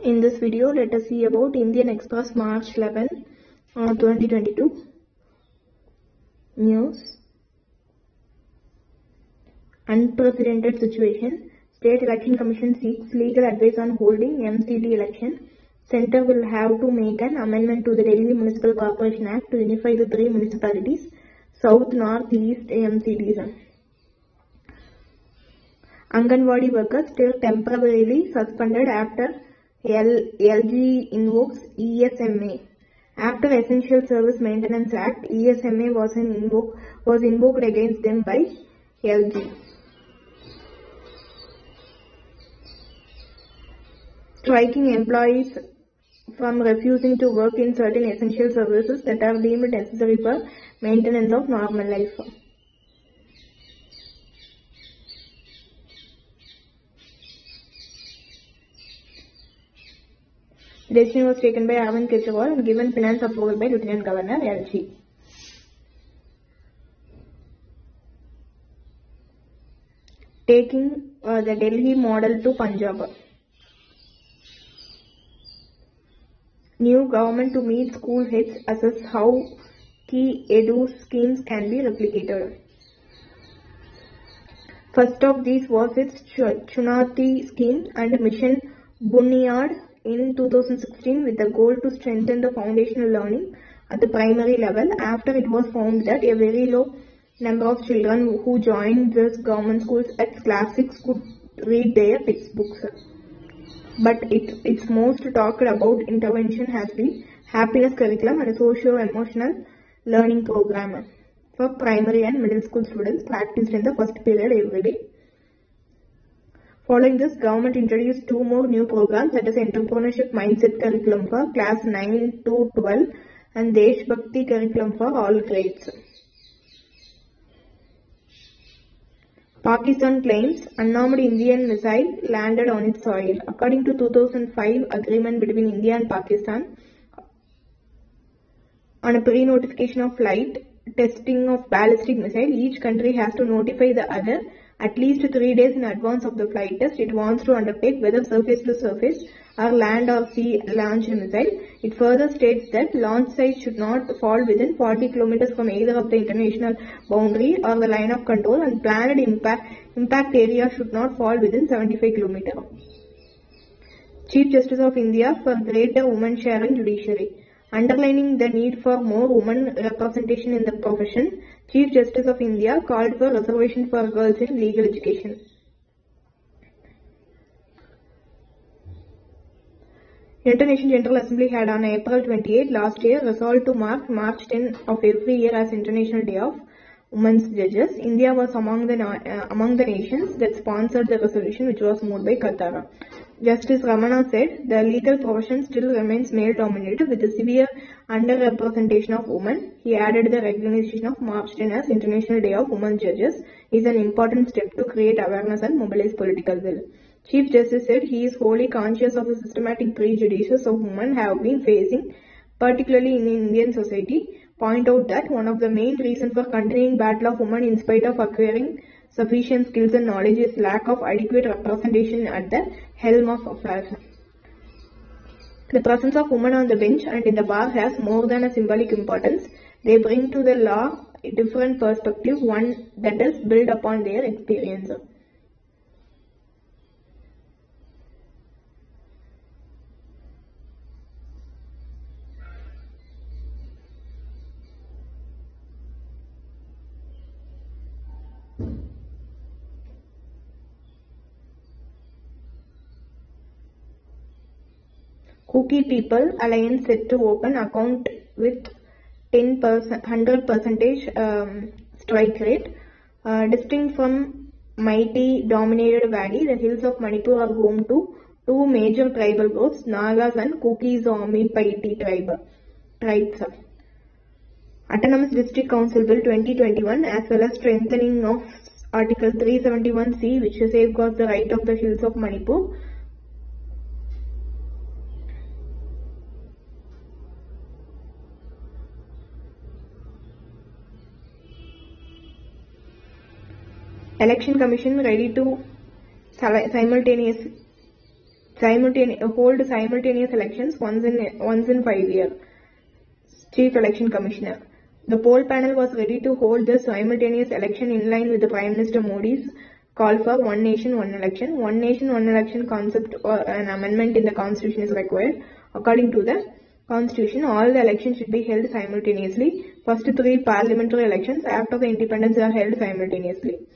In this video, let us see about Indian Express March 11, 2022 news. Unprecedented situation. State Election Commission seeks legal advice on holding MCD election. Centre will have to make an amendment to the Delhi Municipal Corporation Act to unify the three municipalities, South, North, East MCDs. Anganwadi workers still temporarily suspended after LG invokes ESMA. After Essential Service Maintenance Act, ESMA was invoked against them by LG. Striking employees from refusing to work in certain essential services that are deemed necessary for maintenance of normal life. The decision was taken by Arvind Kejriwal and given finance approval by Lieutenant Governor LG. Taking the Delhi model to Punjab. New government to meet school heads assess how key edu schemes can be replicated. First of these was its Chunati scheme and Mission Bunyad in 2016 with the goal to strengthen the foundational learning at the primary level after it was found that a very low number of children who joined these government schools at class 6 could read their textbooks. But its most talked about intervention has been happiness curriculum and a socio-emotional learning program for primary and middle school students practiced in the first period every day. Following this, government introduced two more new programs, that is Entrepreneurship Mindset Curriculum for class 9 to 12 and Desh Bhakti Curriculum for all grades. Pakistan claims unarmed Indian missile landed on its soil. According to 2005 agreement between India and Pakistan on a pre-notification of flight testing of ballistic missile, each country has to notify the other at least 3 days in advance of the flight test it wants to undertake, whether surface to surface or land or sea launched missile. It further states that launch site should not fall within 40 kilometers from either of the international boundary or the line of control, and planned impact area should not fall within 75 kilometers. Chief Justice of India for greater women share in judiciary. Underlining the need for more women representation in the profession, Chief Justice of India called for reservation for girls in legal education. United Nations General Assembly had on April 28 last year resolved to mark March 10 of every year as International Day of Women's Judges. India was among the nations that sponsored the resolution, which was moved by Qatar. Justice Ramana said the legal profession still remains male-dominated with a severe underrepresentation of women. He added the recognition of March 10 as International Day of Women Judges is an important step to create awareness and mobilize political will. Chief Justice said he is wholly conscious of the systematic prejudices of women have been facing, particularly in Indian society. Point out that one of the main reasons for continuing battle of women in spite of acquiring sufficient skills and knowledge is lack of adequate representation at the helm of affairs. The presence of women on the bench and in the bar has more than a symbolic importance. They bring to the law a different perspective, one that is built upon their experience. Cookie People Alliance set to open account with 100% strike rate. Distinct from mighty dominated valley, the hills of Manipur are home to two major tribal groups, Nagas and Kuki-Zomi-Paiti tribes. Autonomous District Council Bill 2021 as well as strengthening of Article 371C, which safeguards the right of the hills of Manipur. Election Commission ready to hold simultaneous elections once in 5 years. Chief Election Commissioner. The poll panel was ready to hold the simultaneous election in line with the Prime Minister Modi's call for one nation, one election. One nation, one election concept or an amendment in the constitution is required. According to the constitution, all the elections should be held simultaneously. First 3 parliamentary elections after the independence are held simultaneously.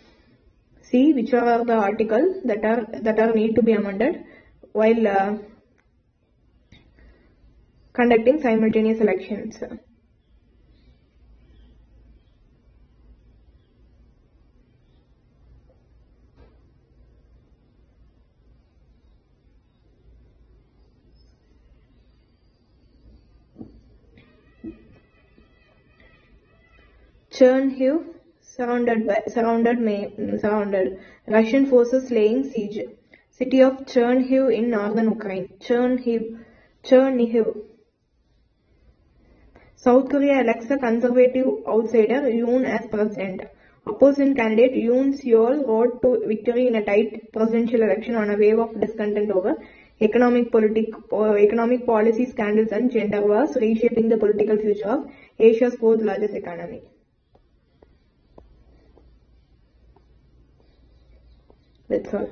See which are the articles that are need to be amended while conducting simultaneous elections. Chernihiv surrounded. Russian forces laying siege. City of Chernihiv in northern Ukraine. Chernihiv. South Korea elects a conservative outsider Yoon as president. Opposition candidate Yoon Seol rode to victory in a tight presidential election on a wave of discontent over economic policy scandals and gender wars, reshaping the political future of Asia's fourth largest economy. That's all.